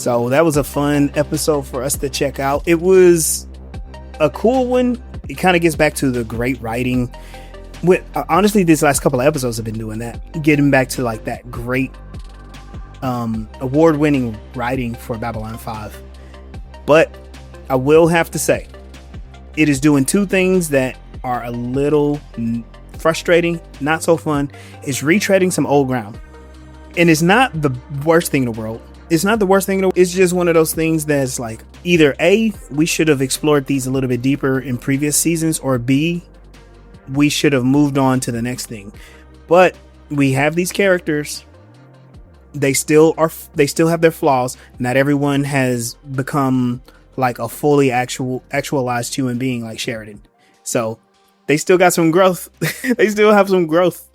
So that was a fun episode for us to check out. It was a cool one. It kind of gets back to the great writing. Honestly, these last couple of episodes have been doing that, getting back to like that great award-winning writing for Babylon 5. But I will have to say, it is doing two things that are a little frustrating, not so fun. It's retreading some old ground. And it's not the worst thing in the world. It's not the worst thing in the world. It's just one of those things that's like, either A, we should have explored these a little bit deeper in previous seasons, or B, we should have moved on to the next thing. But we have these characters. They still have their flaws. Not everyone has become like a fully actualized human being like Sheridan. So they still got some growth. They still have some growth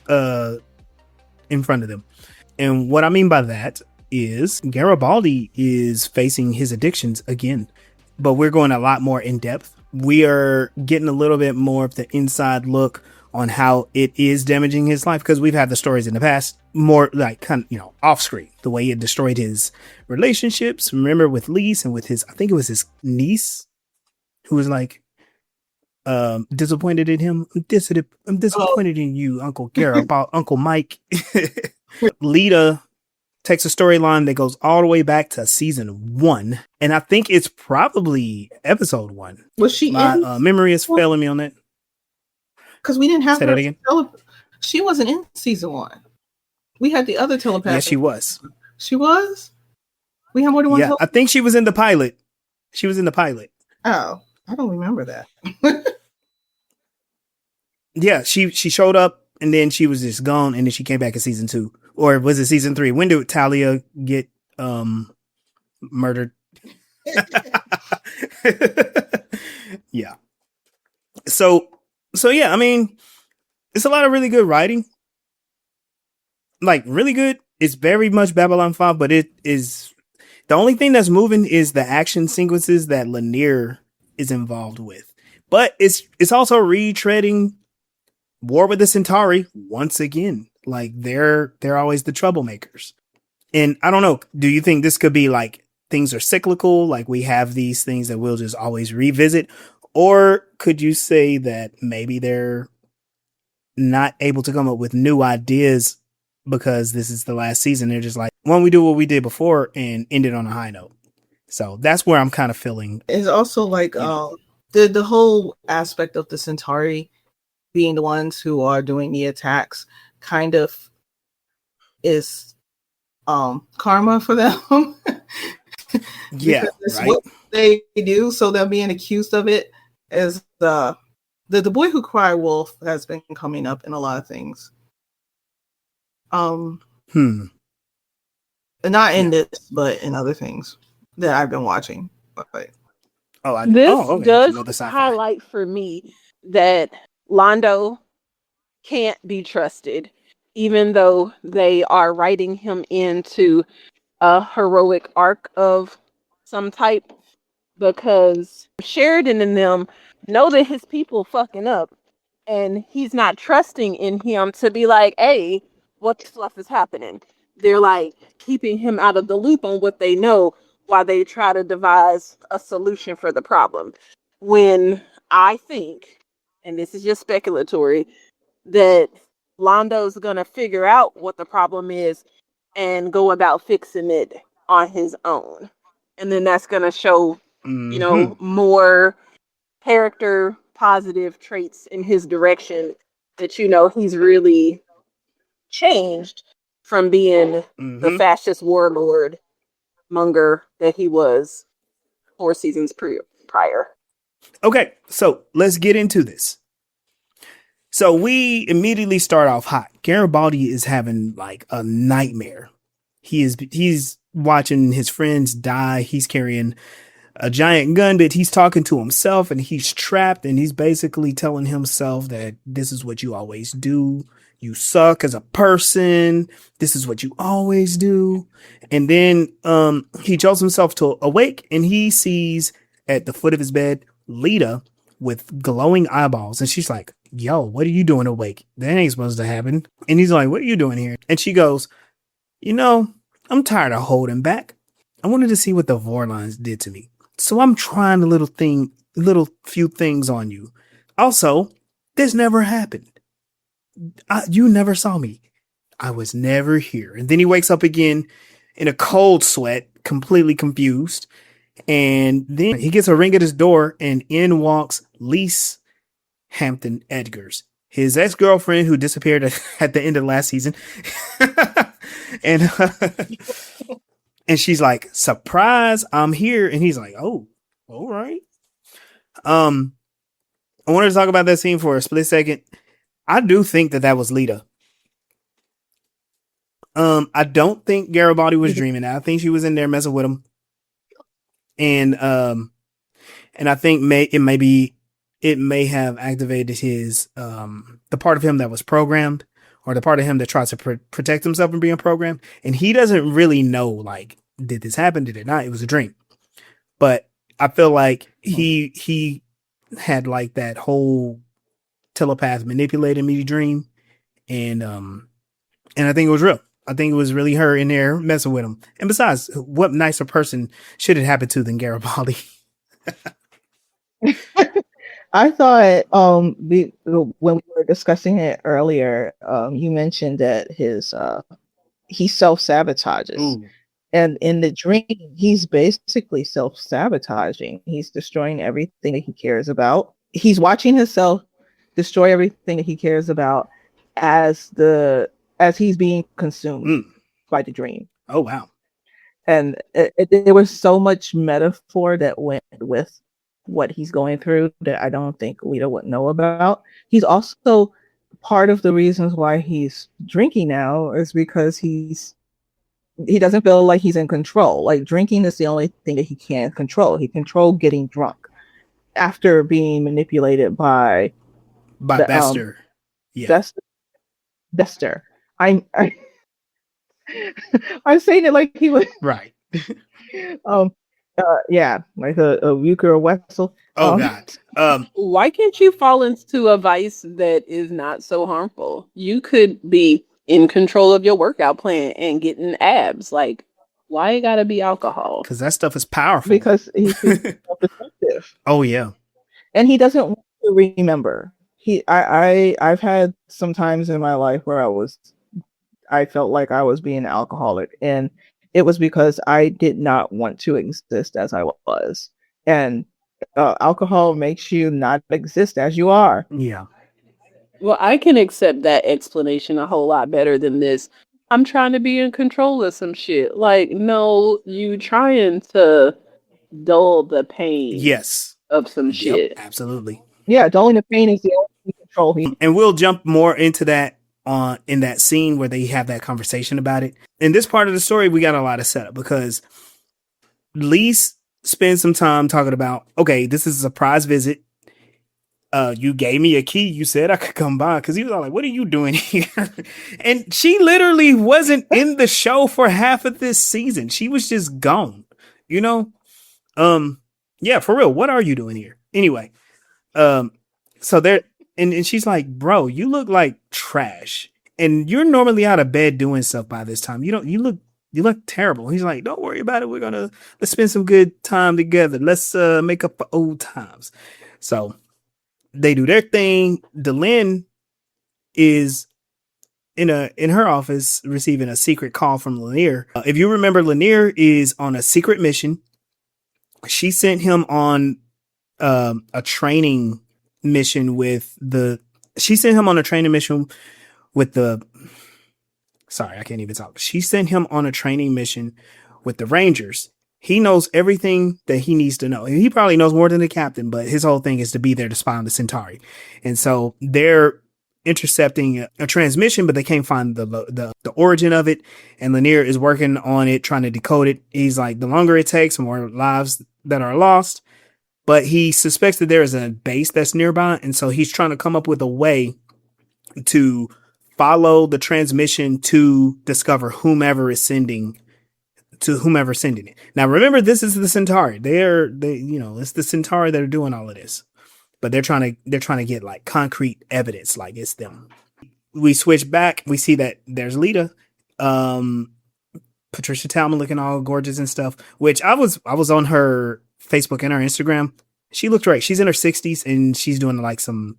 in front of them. And what I mean by that is Garibaldi is facing his addictions again, but we're going a lot more in depth. We are getting a little bit more of the inside look on how it is damaging his life, because we've had the stories in the past more like kind of, off screen, the way it destroyed his relationships. Remember with Lise and with his, I think it was his niece who was like disappointed in him. I'm disappointed in you, Uncle Garibaldi, Uncle Mike. Leta takes a storyline that goes all the way back to season 1, and I think it's probably episode 1. Was she My memory is failing me on that. Because we didn't have Say her. that again? She wasn't in season 1. We had the other telepath. Yeah, she was. She was? We had more than one I think she was in the pilot. She was in the pilot. Oh, I don't remember that. Yeah, she showed up and then she was just gone, and then she came back in season 2. Or was it season 3? When did Talia get murdered? Yeah. So yeah, I mean, it's a lot of really good writing. Like, really good. It's very much Babylon 5, but it is the only thing that's moving is the action sequences that Lennier is involved with. But it's also retreading War with the Centauri once again. Like, they're always the troublemakers. And I don't know, do you think this could be like things are cyclical, like we have these things that we'll just always revisit? Or could you say that maybe they're not able to come up with new ideas because this is the last season? They're just like, why don't we do what we did before and end it on a high note? So that's where I'm kind of feeling. It's also like the whole aspect of the Centauri being the ones who are doing the attacks kind of is karma for them. Yeah, it's right. What they do, so they're being accused of it. As the boy who cried wolf has been coming up in a lot of things. Not in this, but in other things that I've been watching. This does highlight for me that Londo can't be trusted, even though they are writing him into a heroic arc of some type, because Sheridan and them know that his people fucking up, and he's not trusting in him to be like, hey, what the fluff is happening? They're like keeping him out of the loop on what they know while they try to devise a solution for the problem. When I think, and this is just speculatory, that Londo's gonna figure out what the problem is and go about fixing it on his own. And then that's gonna show, more character positive traits in his direction, that, he's really changed from being the fascist warlord monger that he was 4 seasons prior. Okay, so let's get into this. So we immediately start off hot. Garibaldi is having like a nightmare. He's watching his friends die. He's carrying a giant gun, but he's talking to himself, and he's trapped, and he's basically telling himself that this is what you always do. You suck as a person. This is what you always do. And then he jolts himself to awake, and he sees at the foot of his bed Leta with glowing eyeballs, and she's like, yo, what are you doing awake? That ain't supposed to happen. And he's like, what are you doing here? And she goes, I'm tired of holding back. I wanted to see what the Vorlons did to me. So I'm trying a little few things on you. Also, this never happened. You never saw me. I was never here. And then he wakes up again in a cold sweat, completely confused. And then he gets a ring at his door, and in walks Lise Hampton Edgars, his ex-girlfriend who disappeared at the end of last season. and and she's like, surprise, I'm here. And he's like, oh, all right. I wanted to talk about that scene for a split second. I do think that was Leta. I don't think Garibaldi was dreaming. I think she was in there messing with him. And I think it may have activated his the part of him that was programmed, or the part of him that tries to protect himself from being programmed. And he doesn't really know, like, did this happen? Did it not? It was a dream. But I feel like he had like that whole telepath manipulated me dream. And I think it was real. I think it was really her in there messing with him. And besides, what nicer person should it happen to than Garibaldi? I thought when we were discussing it earlier, you mentioned that he self-sabotages. Ooh. And in the dream, he's basically self-sabotaging. He's destroying everything that he cares about. He's watching himself destroy everything that he cares about as he's being consumed by the dream. Oh, wow. And there was so much metaphor that went with what he's going through that I don't think Leta would know about. He's also part of the reasons why he's drinking now is because he doesn't feel like he's in control. Like, drinking is the only thing that he can control. He controlled getting drunk after being manipulated by Bester. Yeah. Bester. I'm saying it like he was right. Yeah, like a Euchre Wessel. Oh God. Why can't you fall into a vice that is not so harmful? You could be in control of your workout plan and getting abs. Like, why it gotta be alcohol? Because that stuff is powerful. Because he's self-destructive. Oh yeah. And he doesn't want to remember. I've had some times in my life where I felt like I was being alcoholic, and it was because I did not want to exist as I was. And alcohol makes you not exist as you are. Yeah. Well, I can accept that explanation a whole lot better than this. I'm trying to be in control of some shit. Like, no, you trying to dull the pain. Yes. Of some shit. Absolutely. Yeah, dulling the pain is the only control. And we'll jump more into that in that scene where they have that conversation about it. In this part of the story, we got a lot of setup because Lise spends some time talking about, okay, this is a surprise visit. You gave me a key. You said I could come by, because he was all like, what are you doing here? And she literally wasn't in the show for half of this season. She was just gone, you know? Yeah, for real. What are you doing here? Anyway, so there, and she's like, bro, you look like trash, and you're normally out of bed doing stuff by this time. You look terrible. He's like, don't worry about it. Let's spend some good time together. Let's make up for old times. So they do their thing. Delenn is in her office receiving a secret call from Lennier. If you remember, Lennier is on a secret mission. She sent him on a training mission with the. She sent him on a training mission with the. Sorry, I can't even talk. She sent him on a training mission with the Rangers. He knows everything that he needs to know. He probably knows more than the captain, but his whole thing is to be there to spy on the Centauri. And so they're intercepting a transmission, but they can't find the origin of it. And Lennier is working on it, trying to decode it. He's like, the longer it takes, the more lives that are lost. But he suspects that there is a base that's nearby. And so he's trying to come up with a way to follow the transmission to discover whomever is sending it. Now, remember, this is the Centauri. It's the Centauri that are doing all of this, but they're trying to get like concrete evidence, like it's them. We switch back. We see that there's Leta, Patricia Talman looking all gorgeous and stuff, which I was on her Facebook and her Instagram. She looked great. She's in her 60s and she's doing like some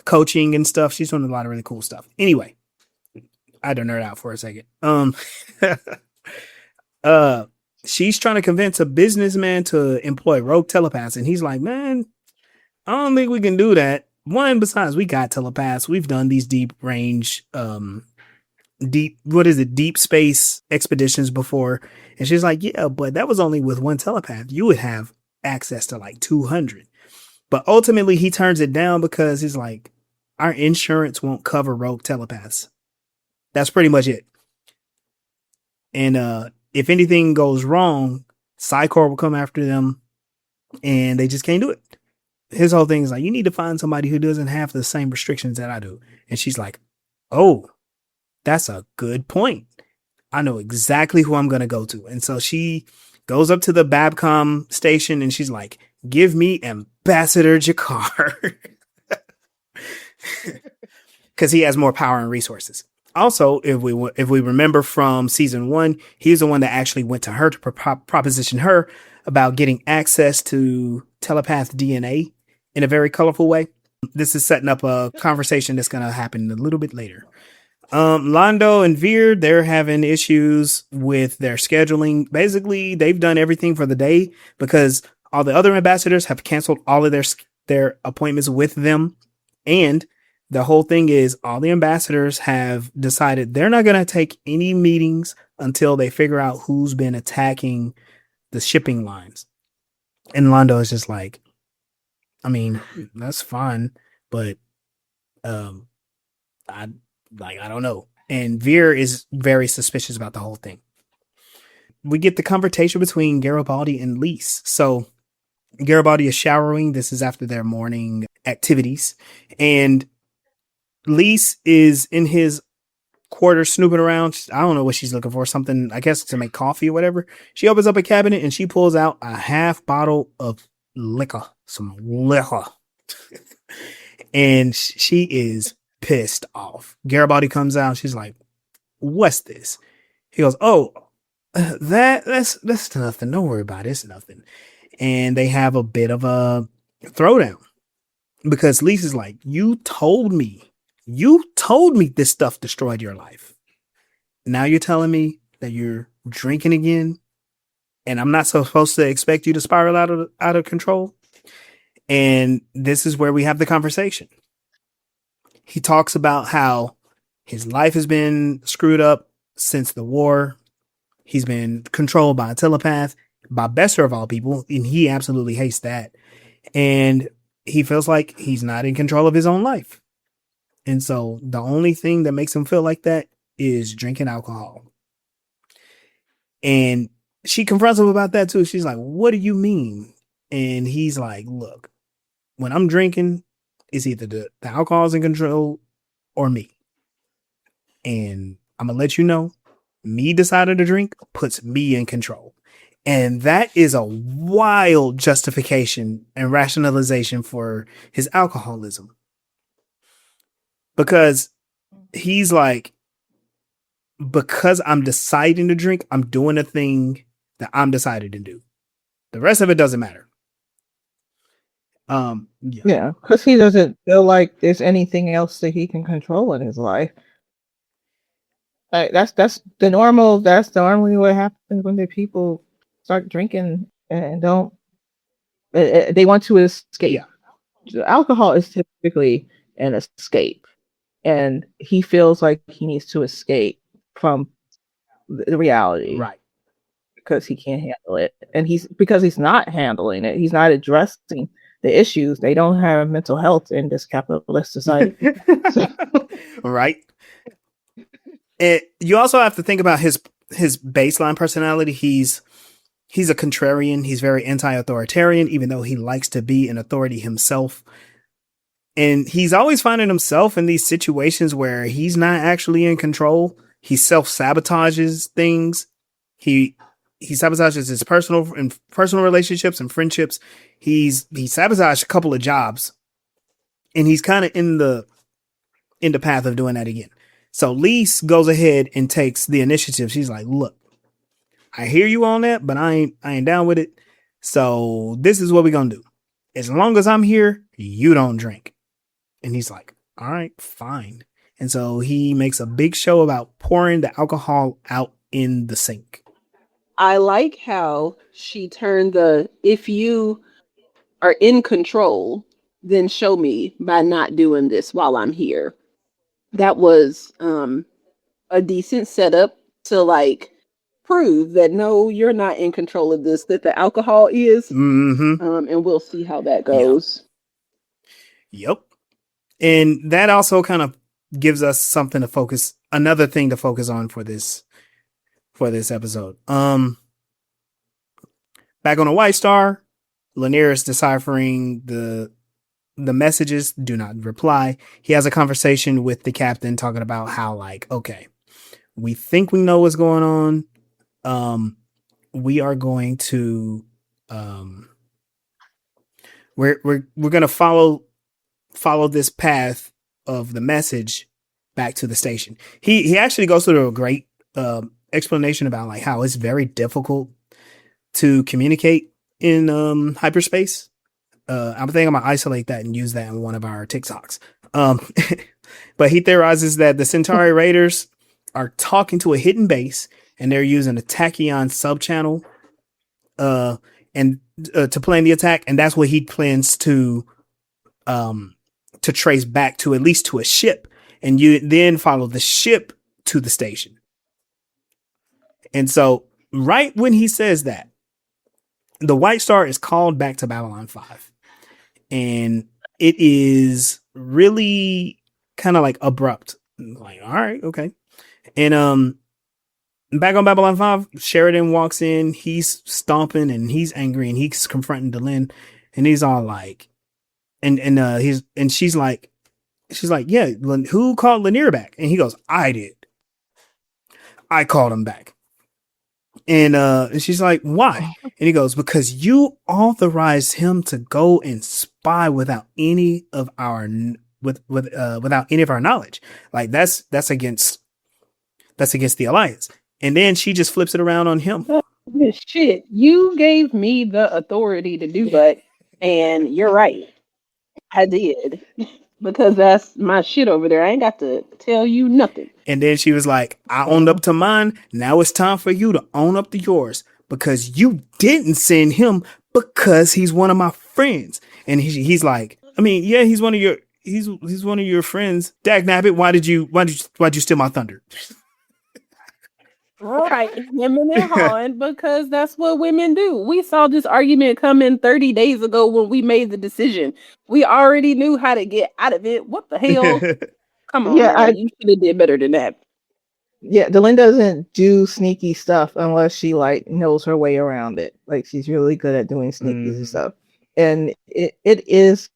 coaching and stuff. She's doing a lot of really cool stuff. Anyway, I had to nerd out for a second. She's trying to convince a businessman to employ rogue telepaths, and he's like, man, I don't think we can do that. One, besides, we got telepaths. We've done these deep range, deep space expeditions before. And she's like, yeah, but that was only with one telepath. You would have access to like 200. But ultimately, he turns it down because he's like, our insurance won't cover rogue telepaths. That's pretty much it. And if anything goes wrong, Psychor will come after them, and they just can't do it. His whole thing is like, you need to find somebody who doesn't have the same restrictions that I do. And she's like, oh, that's a good point. I know exactly who I'm going to go to. And so she goes up to the Babcom station and she's like, give me Ambassador Jakar. Because he has more power and resources. Also, if we remember from season 1, he's the one that actually went to her to proposition her about getting access to telepath DNA in a very colorful way. This is setting up a conversation that's going to happen a little bit later. Londo and Veer, they're having issues with their scheduling. Basically, they've done everything for the day because all the other ambassadors have canceled all of their appointments with them. And the whole thing is all the ambassadors have decided they're not going to take any meetings until they figure out who's been attacking the shipping lines. And Londo is just like, I mean, that's fine, but I don't know. And Veer is very suspicious about the whole thing. We get the conversation between Garibaldi and Lise. So Garibaldi is showering. This is after their morning activities. And Lise is in his quarters snooping around. I don't know what she's looking for. Something, I guess, to make coffee or whatever. She opens up a cabinet and she pulls out a half bottle of liquor. Some liquor. And she is pissed off. Garibaldi comes out. She's like, what's this? He goes, oh, that's nothing. Don't worry about it. It's nothing. And they have a bit of a throwdown because Lisa's like, you told me this stuff destroyed your life. Now you're telling me that you're drinking again and I'm not supposed to expect you to spiral out of control. And this is where we have the conversation. He talks about how his life has been screwed up since the war. He's been controlled by a telepath, by Besser of all people, and he absolutely hates that. And he feels like he's not in control of his own life. And so the only thing that makes him feel like that is drinking alcohol. And she confronts him about that too. She's like, what do you mean? And he's like, look, when I'm drinking, it's either the alcohol's in control or me. And I'm going to let you know, me deciding to drink puts me in control. And that is a wild justification and rationalization for his alcoholism. Because he's like, because I'm deciding to drink, I'm doing a thing that I'm decided to do. The rest of it doesn't matter. Yeah, because he doesn't feel like there's anything else that he can control in his life. Like that's normally what happens when the people start drinking and don't. They want to escape. Yeah. Alcohol is typically an escape, and he feels like he needs to escape from the reality, right? Because he can't handle it, and because he's not handling it. He's not addressing the issues. They don't have mental health in this capitalist society. Right. And you also have to think about his baseline personality. He's a contrarian. He's very anti-authoritarian, even though he likes to be an authority himself. And he's always finding himself in these situations where he's not actually in control. He self-sabotages things. He sabotages his personal relationships and friendships. He sabotaged a couple of jobs, and he's kind of in the path of doing that again. So Lise goes ahead and takes the initiative. She's like, look, I hear you on that, but I ain't down with it. So this is what we're gonna do. As long as I'm here, you don't drink. And he's like, all right, fine. And so he makes a big show about pouring the alcohol out in the sink. I like how she turned if you are in control, then show me by not doing this while I'm here. That was a decent setup to like prove that no, you're not in control of this, that the alcohol is. Mm-hmm. And we'll see how that goes. Yep. And that also kind of gives us something to focus, another thing to focus on for this episode. Back on the White Star, Lennier is deciphering the messages. Do not reply. He has a conversation with the captain talking about how, like, okay, we think we know what's going on. We are going to we're gonna follow this path of the message back to the station. He actually goes through a great explanation about like how it's very difficult to communicate in hyperspace. I think I'm gonna isolate that and use that in one of our TikToks. But he theorizes that the Centauri Raiders are talking to a hidden base and they're using a tachyon subchannel and to plan the attack, and that's what he plans to trace back to, at least to a ship, and you then follow the ship to the station. And so right when he says that, the White Star is called back to Babylon 5. And it is really kind of like abrupt. Like, all right, okay. And back on Babylon 5, Sheridan walks in, he's stomping and he's angry and he's confronting Delenn, and he's all like, and she's like, yeah, who called Lennier back? And he goes, I did. I called him back. And she's like, why? And he goes, because you authorized him to go and spy without any of our without any of our knowledge. Like that's against the Alliance. And then she just flips it around on him. Shit, you gave me the authority to do that, and you're right. I did. Because that's my shit over there. I ain't got to tell you nothing. And then she was like, I owned up to mine. Now it's time for you to own up to yours, because you didn't send him because he's one of my friends. And he's like, I mean, yeah, he's one of your friends. Dag nabbit, why'd you steal my thunder? Right, women and hawing, because that's what women do. We saw this argument coming 30 days ago when we made the decision. We already knew how to get out of it. What the hell? Come on, yeah, you should have did better than that. Yeah, Delenn doesn't do sneaky stuff unless she like knows her way around it. Like she's really good at doing sneaky stuff, and it is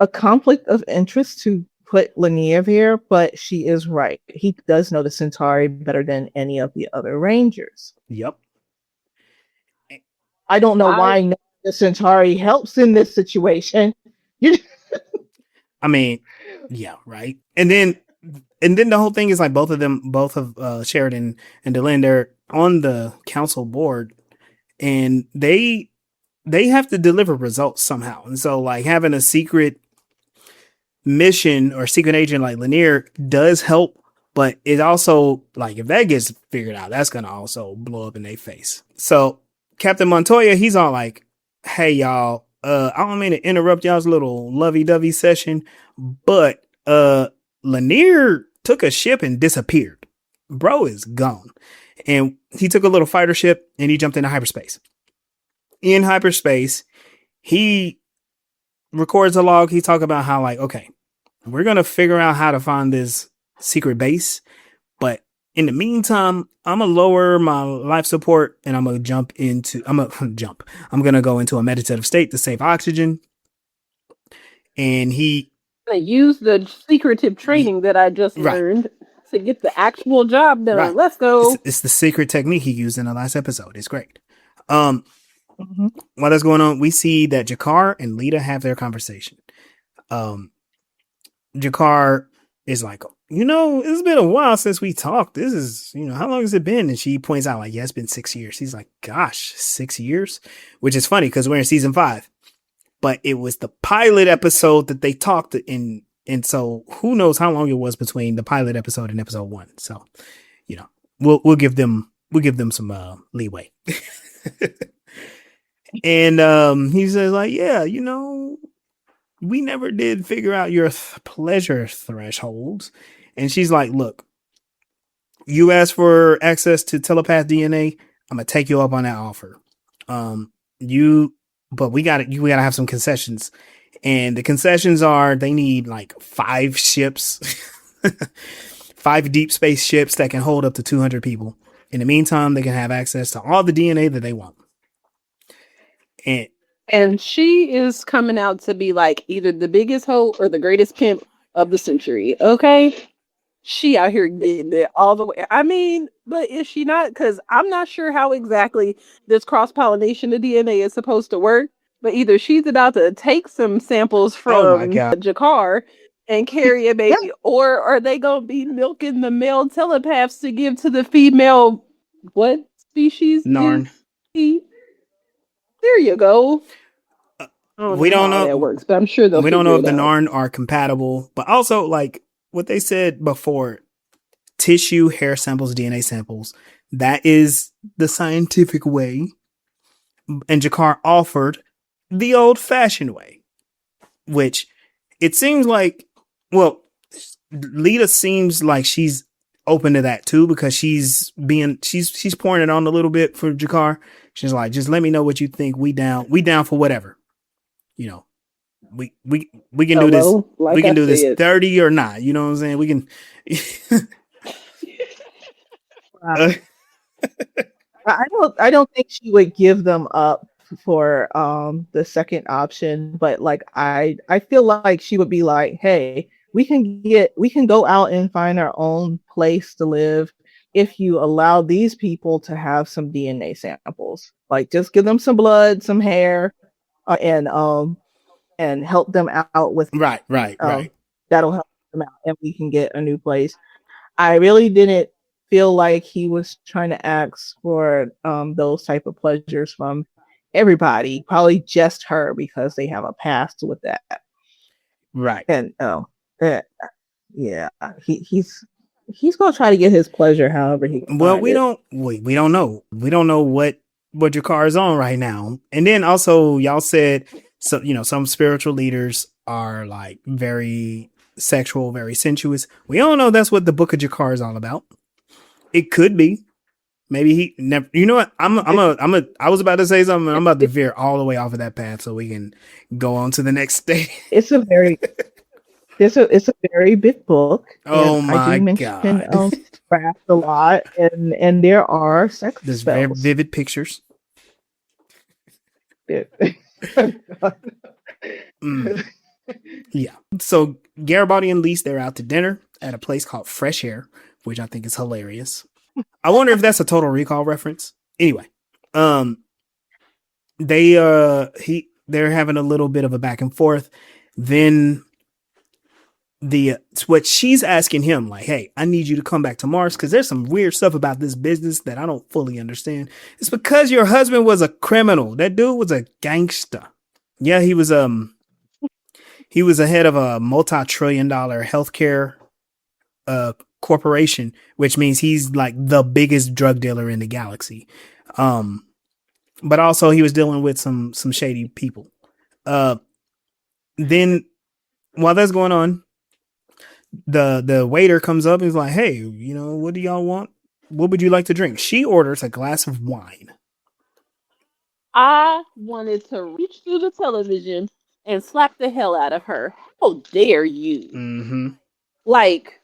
a conflict of interest to put Lennier here, but she is right. He does know the Centauri better than any of the other Rangers. Yep. I don't know why the Centauri helps in this situation. I mean, yeah, right. And then the whole thing is like both of Sheridan and Delenn, they're on the council board, and they have to deliver results somehow. And so like having a secret mission or secret agent like Lennier does help, but it also, like, if that gets figured out, that's gonna also blow up in their face. So Captain Montoya, he's all like, hey y'all, I don't mean to interrupt y'all's little lovey-dovey session, but Lennier took a ship and disappeared. Bro is gone. And he took a little fighter ship and he jumped into hyperspace. In hyperspace, he records a log. He talks about how, like, okay, we're going to figure out how to find this secret base. But in the meantime, I'm going to lower my life support and I'm going to go into a meditative state to save oxygen. And he use the secretive training that I just learned to get the actual job done. Right. Let's go. It's the secret technique he used in the last episode. It's great. While that's going on, we see that G'Kar and Leta have their conversation. G'Kar is like, it's been a while since we talked. This is, how long has it been? And she points out, like, yeah, it's been 6 years. He's like, gosh, 6 years? Which is funny because we're in season 5. But it was the pilot episode that they talked in. And so who knows how long it was between the pilot episode and episode 1. So, we'll give them some leeway. And he says, like, yeah, we never did figure out your pleasure thresholds. And she's like, look, you asked for access to telepath DNA. I'm gonna take you up on that offer. But we gotta have some concessions. And the concessions are they need like 5 ships, 5 deep space ships that can hold up to 200 people. In the meantime, they can have access to all the DNA that they want. And she is coming out to be like either the biggest hoe or the greatest pimp of the century. Okay. She out here getting it all the way. I mean, but is she not? Because I'm not sure how exactly this cross-pollination of DNA is supposed to work. But either she's about to take some samples from Jakar and carry a baby, or are they going to be milking the male telepaths to give to the female, what species? Narn. There you go. We don't know how that works, but I'm sure we don't know if the Narn are compatible. But also, like what they said before, tissue, hair samples, DNA samples, that is the scientific way. And Jakar offered the old-fashioned way, which it seems like, well, Leta seems like she's open to that too, because she's pouring it on a little bit for Jakar. She's like, just let me know what you think. We down for whatever. We can do this. Like we can do this 30 or not. You know what I'm saying? We can. I don't think she would give them up for the second option, but like I feel like she would be like, hey, we can go out and find our own place to live if you allow these people to have some DNA samples. Like just give them some blood, some hair, and help them out with right. That'll help them out, and we can get a new place. I really didn't feel like he was trying to ask for those type of pleasures from everybody, probably just her, because they have a past with that. Right. And he's gonna try to get his pleasure however he can. Well, we don't know. We don't know what Jakar is on right now. And then also y'all said, so some spiritual leaders are like very sexual, very sensuous. We don't know that's what the Book of Jakar is all about. It could be. Maybe he never. You know what? I was about to say something. I'm about to veer all the way off of that path so we can go on to the next stage. It's a very big book. Oh my God! Craft a lot, and there are sex There's spells. very vivid pictures. Yeah. So Garibaldi and Lise, they're out to dinner at a place called Fresh Air, which I think is hilarious. I wonder if that's a Total Recall reference. Anyway, they're having a little bit of a back and forth. Then what she's asking him, like, hey, I need you to come back to Mars because there's some weird stuff about this business that I don't fully understand. It's because your husband was a criminal. That dude was a gangster. Yeah, he was a head of a multi-trillion-dollar healthcare corporation, which means he's like the biggest drug dealer in the galaxy. But also he was dealing with some shady people. Then while that's going on, the waiter comes up and is like, hey, what do y'all want? What would you like to drink? She orders a glass of wine. I wanted to reach through the television and slap the hell out of her. How dare you? Mm-hmm. Like,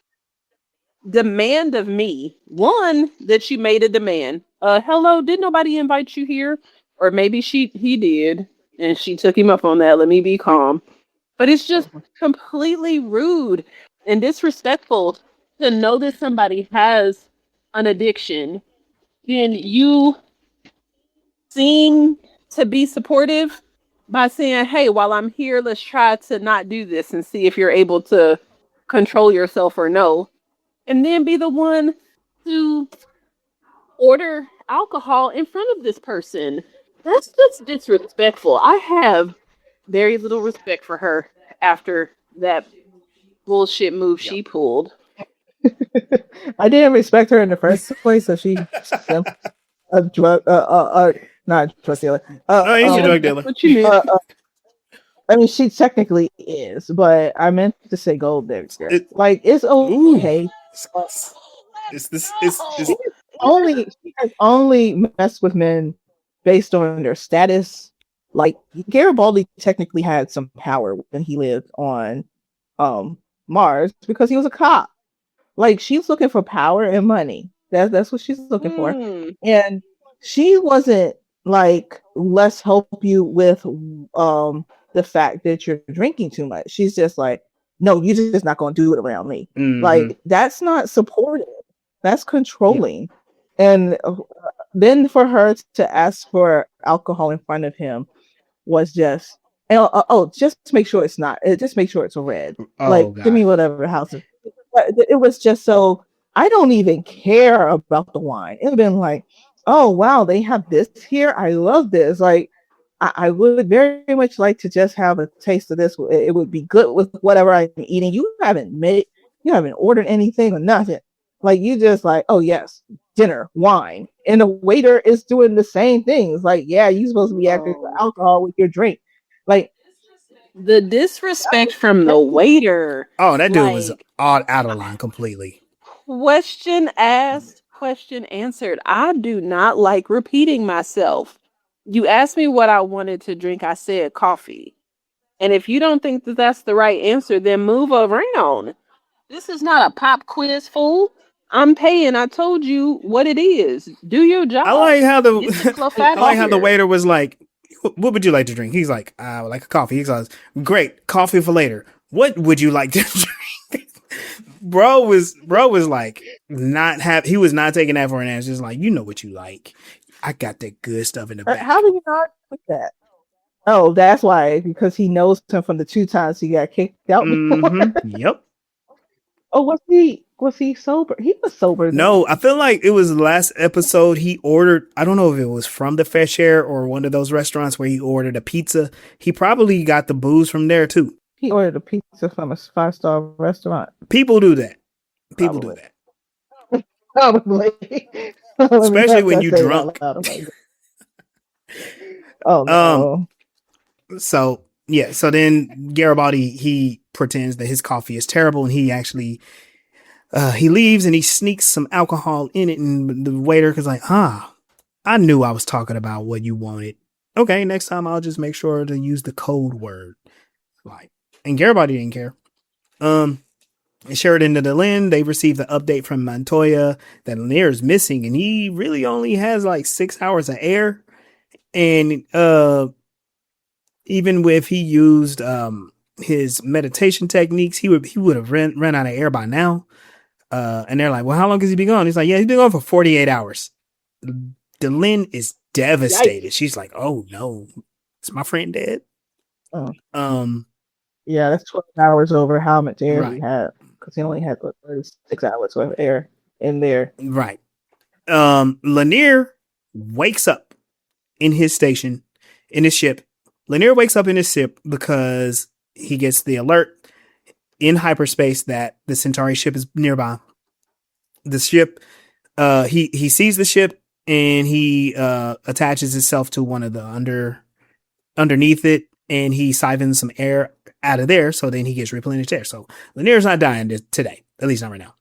demand of me. One, that you made a demand. Hello, did nobody invite you here? Or maybe he did, and she took him up on that. Let me be calm. But it's just completely rude and disrespectful to know that somebody has an addiction. Then you seem to be supportive by saying, hey, while I'm here, let's try to not do this and see if you're able to control yourself or no. and then be the one to order alcohol in front of this person. That's just disrespectful. I have very little respect for her after that bullshit move she pulled. I didn't respect her in the first place, so she a drug, not drug dealer. Oh, he's a drug dealer. What you mean? I mean, she technically is, but I meant to say gold digger. Like, it's Ooh. okay. It's She has only messed with men based on their status. Like, Garibaldi technically had some power when he lived on Mars because he was a cop. Like, she's looking for power and money. That's what she's looking for. And she wasn't like, let's help you with the fact that you're drinking too much. She's just like, no, you're just not going to do it around me. Mm-hmm. Like, that's not supportive. That's controlling. And then for her to ask for alcohol in front of him was just, just make sure it's not. Just make sure it's a red. God. Give me whatever house. It was just so, I don't even care about the wine. It would have been like, oh, wow, they have this here. I love this. Like, I would very much like to just have a taste of this. It would be good with whatever I'm eating. You haven't ordered anything or nothing. Like, you just like, oh yes, dinner, wine. And the waiter is doing the same things. Like, yeah, you're supposed to be acting for alcohol with your drink. Like, the disrespect from the waiter. Oh, that dude was out of line completely. Question asked, question answered. I do not like repeating myself. You asked me what I wanted to drink. I said coffee. And if you don't think that that's the right answer, then move around. This is not a pop quiz, fool. I'm paying. I told you what it is. Do your job. I like how the waiter was like, what would you like to drink? He's like, I would like a coffee. He's like, great, coffee for later. What would you like to drink? Bro was like, he was not taking that for an answer. Just like, you know what you like. I got that good stuff in the back. How did you not with that? Oh, that's why, because he knows him from the 2 times he got kicked out. Mm-hmm. Yep. Oh, was he sober? He was sober. No, I feel like it was the last episode he ordered. I don't know if it was from the Fresh Air or one of those restaurants where he ordered a pizza. He probably got the booze from there too. He ordered a pizza from a 5-star restaurant. People do that. People do that. Probably. Especially when you're drunk. Oh no. So then Garibaldi, he pretends that his coffee is terrible, and he actually he leaves and he sneaks some alcohol in it, and the waiter is like, I knew I was talking about what you wanted. Okay, next time I'll just make sure to use the code word. Like, and Garibaldi didn't care. Sheridan and Delenn, they received the update from Montoya that Lennier is missing, and he really only has like 6 hours of air. And even if he used his meditation techniques, he would have run out of air by now. And they're like, well, how long has he been gone? He's like, yeah, he's been gone for 48 hours. Delenn is devastated. Yikes. She's like, oh no, is my friend dead? Yeah, that's 12 hours over how much air he had, because he only had 36 hours of air in there. Right. Lennier wakes up in his station, in his ship. Lennier wakes up in his ship because he gets the alert in hyperspace that the Centauri ship is nearby. The ship, he sees the ship, and he attaches himself to one of the underneath it, and he siphons some air out of there, so then he gets replenished there. So Lennier's not dying today, at least not right now.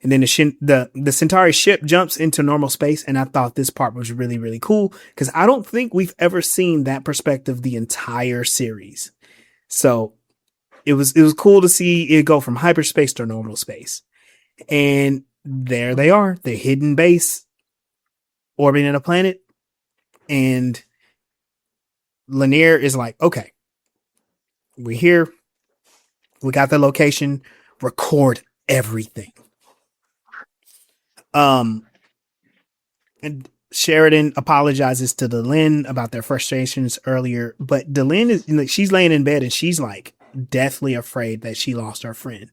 And then the Centauri ship jumps into normal space, and I thought this part was really, really cool, because I don't think we've ever seen that perspective the entire series. So it was cool to see it go from hyperspace to normal space. And there they are, the hidden base orbiting a planet. And Lennier is like, okay, we're here. We got the location. Record everything. And Sheridan apologizes to Delenn about their frustrations earlier, but Delenn she's laying in bed and she's like deathly afraid that she lost her friend.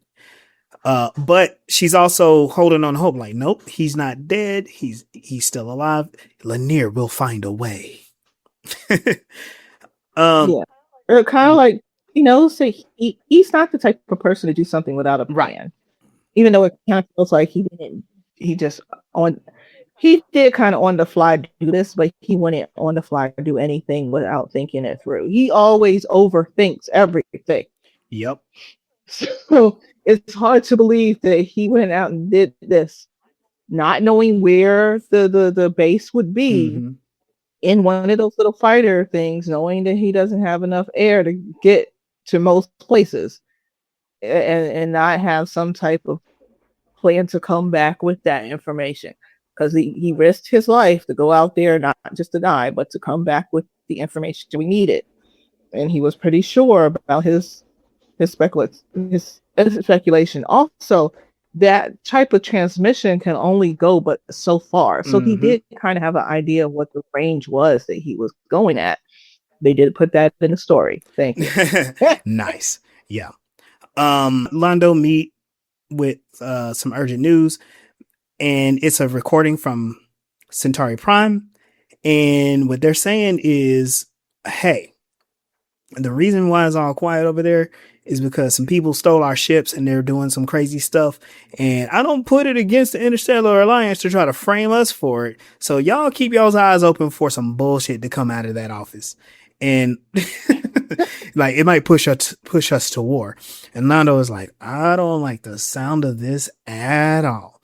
But she's also holding on hope, like, nope, he's not dead. He's still alive. Lennier will find a way. Yeah. Or kind of like, you know, say he's not the type of person to do something without a plan. Right. Even though it kind of feels like he did kind of on the fly do this, but he wouldn't on the fly do anything without thinking it through. He always overthinks everything. Yep. So it's hard to believe that he went out and did this, not knowing where the base would be in one of those little fighter things, knowing that he doesn't have enough air to get to most places, and not have some type of plan to come back with that information. Because he risked his life to go out there, not just to die, but to come back with the information we needed. And he was pretty sure about his speculation. Also, that type of transmission can only go but so far. So he did kind of have an idea of what the range was that he was going at. They did put that in the story. Thank you. Nice. Yeah. Londo meet with some urgent news, and it's a recording from Centauri Prime. And what they're saying is, hey, the reason why it's all quiet over there is because some people stole our ships and they're doing some crazy stuff. And I don't put it against the Interstellar Alliance to try to frame us for it. So y'all keep y'all's eyes open for some bullshit to come out of that office. And like, it might push us to war. And Nando is like, I don't like the sound of this at all.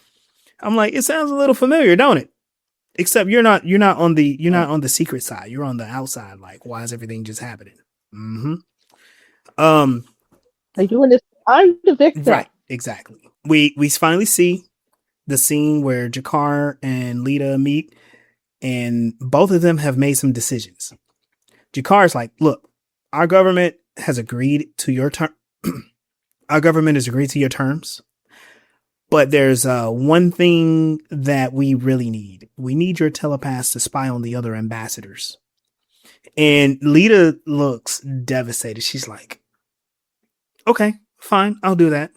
I'm like, it sounds a little familiar, don't it? Except you're not on the secret side. You're on the outside. Like, why is everything just happening? They're doing this. I'm the victim. Right, exactly. We finally see the scene where G'Kar and Leta meet, and both of them have made some decisions. G'Kar's like, look, our government has agreed to your term. Our government has agreed to your terms, but there's one thing that we really need. We need your telepaths to spy on the other ambassadors. And Leta looks devastated. She's like, okay, fine, I'll do that.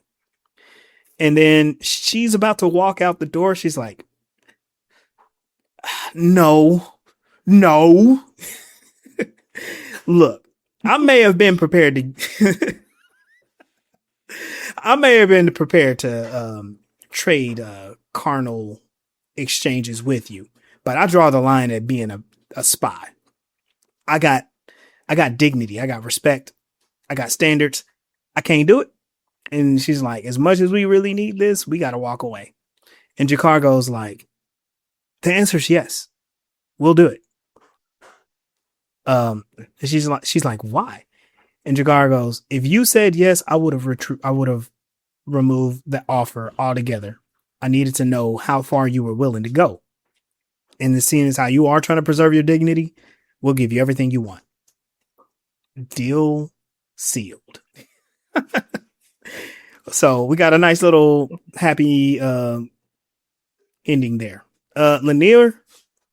And then she's about to walk out the door. She's like, no. Look, I may have been prepared to trade carnal exchanges with you, but I draw the line at being a spy. I got dignity. I got respect. I got standards. I can't do it. And she's like, as much as we really need this, we got to walk away. And G'Kar goes like, the answer is yes, we'll do it. And she's like, why? And G'Kar goes, if you said yes, I would have removed the offer altogether. I needed to know how far you were willing to go. And the scene is how you are trying to preserve your dignity. We'll give you everything you want. Deal sealed. So we got a nice little happy ending there. Lennier,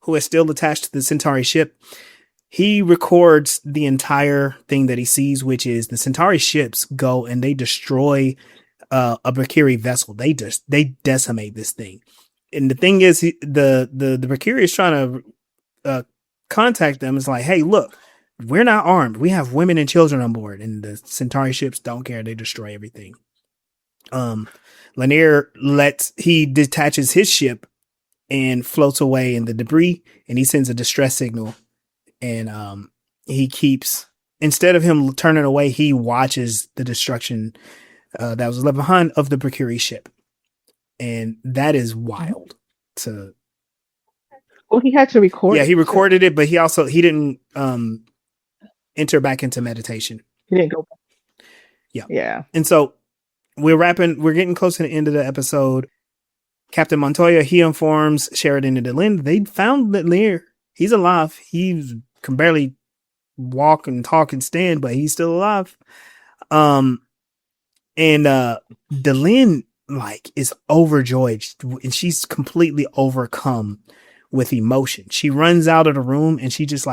who is still attached to the Centauri ship, he records the entire thing that he sees, which is the Centauri ships go and they destroy a Mercury vessel. They decimate this thing. And the thing is, the Mercury is trying to contact them. It's like, hey, look, we're not armed. We have women and children on board. And the Centauri ships don't care. They destroy everything. Lennier he detaches his ship and floats away in the debris, and he sends a distress signal. And he keeps, instead of him turning away, he watches the destruction that was left behind of the Mercury ship. And that is wild to. Well, he had to record. Yeah, he recorded it, but he didn't enter back into meditation. He didn't go back. Yeah. And so we're getting close to the end of the episode. Captain Montoya, he informs Sheridan and Delenn they found Lennier. He's alive. He can barely walk and talk and stand, but he's still alive. And Delenn is overjoyed, and she's completely overcome with emotion. She runs out of the room and she just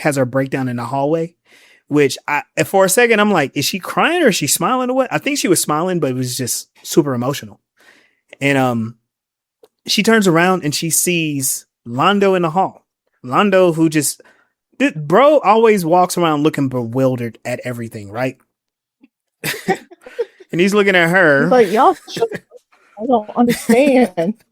has her breakdown in the hallway which for a second, I'm like, is she crying or is she smiling or what? I think she was smiling, but it was just super emotional. And she turns around and she sees Londo in the hall. Londo, who just, bro always walks around looking bewildered at everything, right? And he's looking at her. He's like, y'all, I don't understand.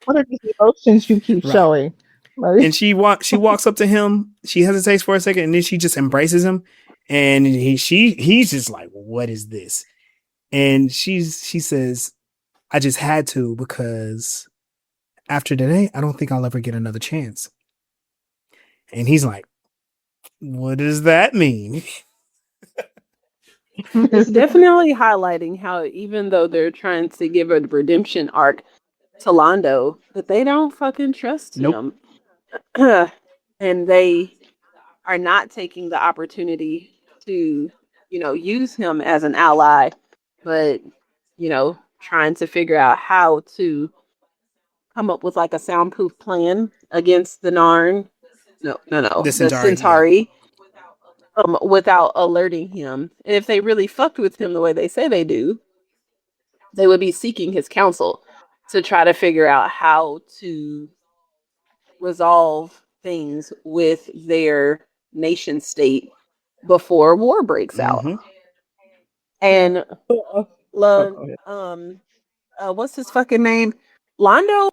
What are these emotions you keep showing? Like, and she walks up to him. She hesitates for a second, and then she just embraces him. And he's just like, what is this? And she says, I just had to, because after today, I don't think I'll ever get another chance. And he's like, what does that mean? It's definitely highlighting how even though they're trying to give a redemption arc to Londo, that they don't fucking trust him. And they are not taking the opportunity to, use him as an ally, but, trying to figure out how to come up with like a soundproof plan against the Narn. The Centauri. Without alerting him. And if they really fucked with him the way they say they do, they would be seeking his counsel to try to figure out how to resolve things with their nation state before war breaks out. And what's his fucking name? Londo,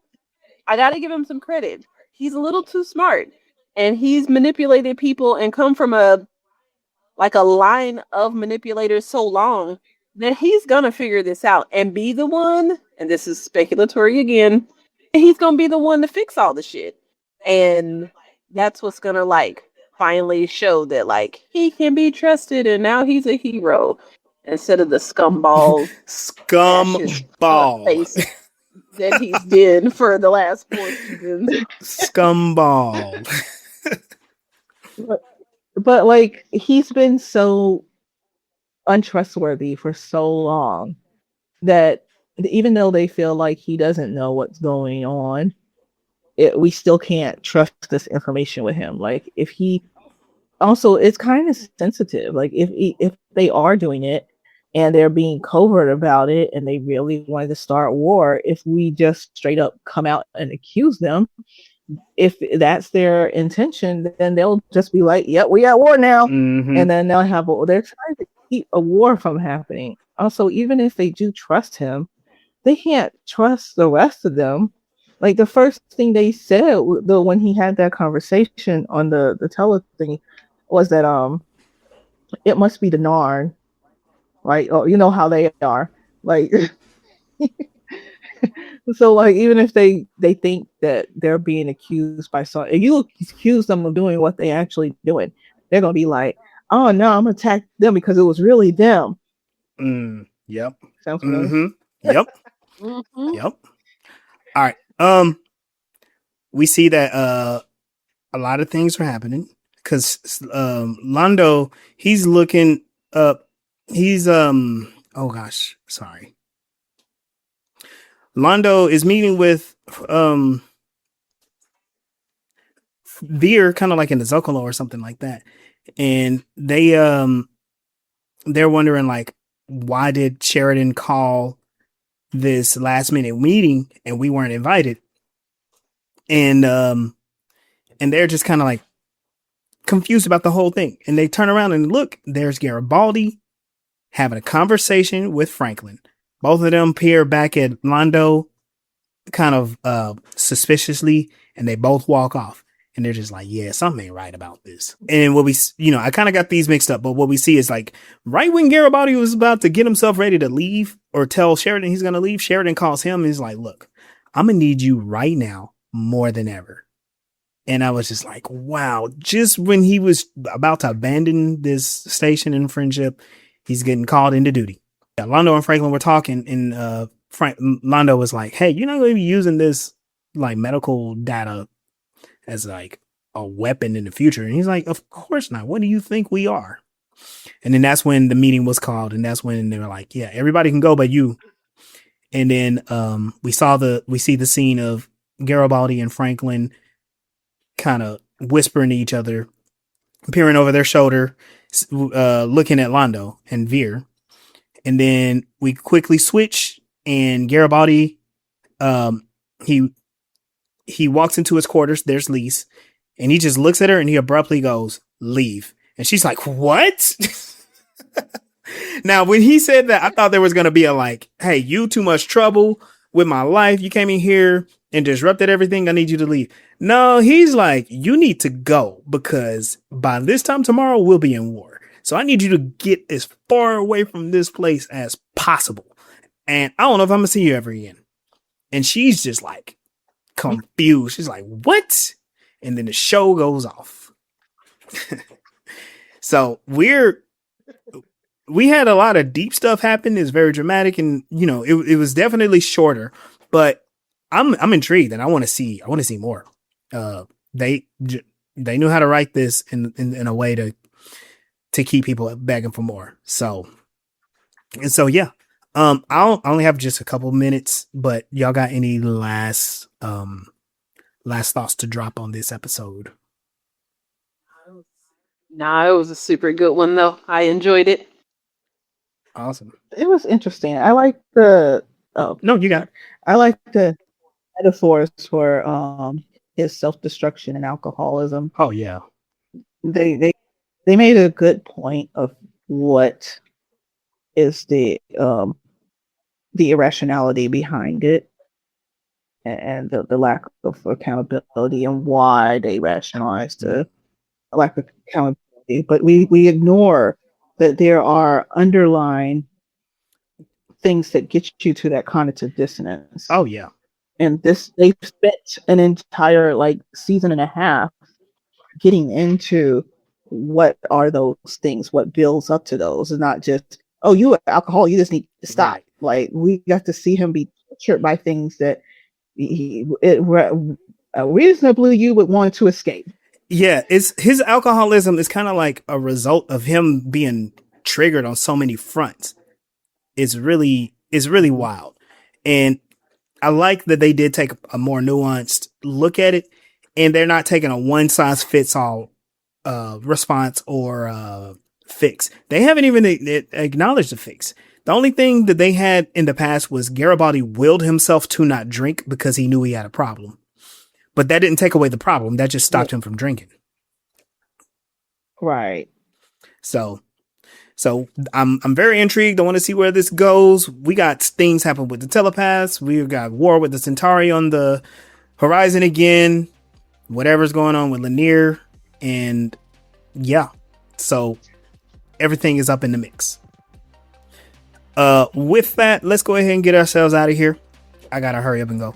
I gotta give him some credit. He's a little too smart. And he's manipulated people and come from a line of manipulators so long that he's gonna figure this out and be the one, and this is speculatory again, he's gonna be the one to fix all the shit. And that's what's gonna finally show that he can be trusted and now he's a hero instead of the scumball face that he's been for the last 4 seasons. Scumball. But he's been so untrustworthy for so long that even though they feel like he doesn't know what's going on, we still can't trust this information with him. If he also, it's kind of sensitive. If they are doing it and they're being covert about it and they really wanted to start war, if we just straight up come out and accuse them, if that's their intention, then they'll just be like, yep, we at war now. And then they'll have they're trying to keep a war from happening. Also, even if they do trust him, they can't trust the rest of them. The first thing they said when he had that conversation on the tele thing was that it must be the Narn, right? Oh, you know how they are. So even if they think that they're being accused by someone, if you accuse them of doing what they actually doing, they're gonna be like, oh no, I'm gonna attack them because it was really them. Yep. Sounds familiar? Yep. Yep. All right. We see that a lot of things are happening because Londo, he's looking up. He's oh gosh, sorry. Londo is meeting with Veer, kind of like in the Zocalo or something like that, and they're wondering why did Sheridan call this last minute meeting and we weren't invited, and they're just kind of confused about the whole thing, and they turn around and look, there's Garibaldi having a conversation with Franklin. Both of them peer back at Londo kind of suspiciously, and they both walk off. And they're just like, yeah, something ain't right about this. And what we, I kind of got these mixed up, but what we see is right when Garibaldi was about to get himself ready to leave or tell Sheridan he's going to leave, Sheridan calls him and is like, look, I'm going to need you right now more than ever. And I was just like, wow, just when he was about to abandon this station in Friendship, he's getting called into duty. Yeah, Londo and Franklin were talking, and Londo was like, hey, you're not going to be using this medical data as a weapon in the future. And he's like, of course not. What do you think we are? And then that's when the meeting was called, and that's when they were like, yeah, everybody can go but you. And then we see the scene of Garibaldi and Franklin kind of whispering to each other, peering over their shoulder, looking at Londo and Veer. And then we quickly switch, and Garibaldi, he walks into his quarters. There's Lise, and he just looks at her and he abruptly goes, "Leave." And she's like, "What?" Now, when he said that, I thought there was going to be a like, "Hey, you too much trouble with my life. You came in here and disrupted everything. I need you to leave." No, he's like, "You need to go, because by this time tomorrow we'll be in war. So I need you to get as far away from this place as possible. And I don't know if I'm going to see you ever again." And she's just like confused. She's like, "What?" And then the show goes off. So we had a lot of deep stuff happen. It's very dramatic, and it was definitely shorter, but I'm intrigued and I want to see more. They knew how to write this in a way to keep people begging for more. So yeah. I only have just a couple minutes, but y'all got any last thoughts to drop on this episode? Nah, it was a super good one though. I enjoyed it. Awesome. It was interesting. I like the no, you got it. I like the metaphors for his self-destruction and alcoholism. Oh yeah. They made a good point of what is the irrationality behind it, and the lack of accountability, and why they rationalize the lack of accountability. But we ignore that there are underlying things that get you to that cognitive dissonance. Oh yeah. And they spent an entire season and a half getting into what are those things, what builds up to those. It's not just, "Oh, you are alcohol, you just need to stop." Right. Like, we got to see him be tortured by things that reasonably you would want to escape. Yeah, his alcoholism is kind of like a result of him being triggered on so many fronts. It's really wild. And I like that they did take a more nuanced look at it, and they're not taking a one size fits all response or fix. They haven't even acknowledged the fix. The only thing that they had in the past was Garibaldi willed himself to not drink because he knew he had a problem. But that didn't take away the problem. That just stopped him from drinking. Right. So I'm very intrigued. I want to see where this goes. We got things happen with the telepaths. We've got war with the Centauri on the horizon again. Whatever's going on with Lennier. And yeah, so everything is up in the mix. With that, let's go ahead and get ourselves out of here. I gotta hurry up and go.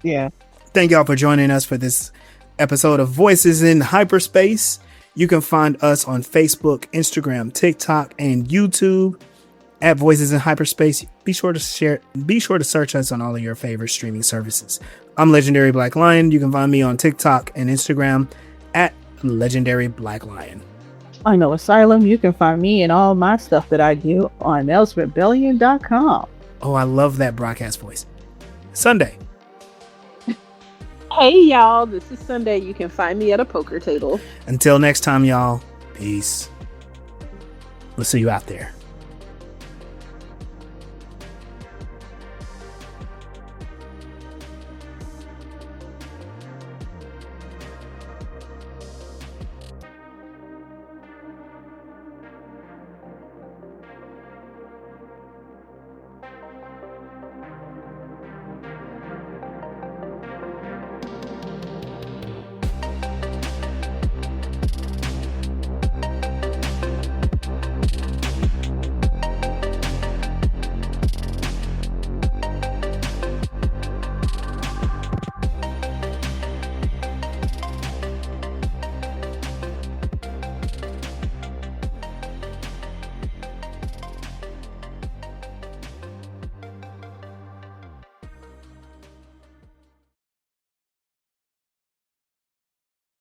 Yeah. Thank y'all for joining us for this episode of Voices in Hyperspace. You can find us on Facebook, Instagram, TikTok, and YouTube at Voices in Hyperspace. Be sure to search us on all of your favorite streaming services. I'm Legendary Black Lion. You can find me on TikTok and Instagram at Legendary Black Lion. I know Asylum. You can find me and all my stuff that I do on elsrebellion.com. Oh, I love that broadcast voice. Sunday. Hey y'all, this is Sunday. You can find me at a poker table. Until next time, y'all. Peace. We'll see you out there.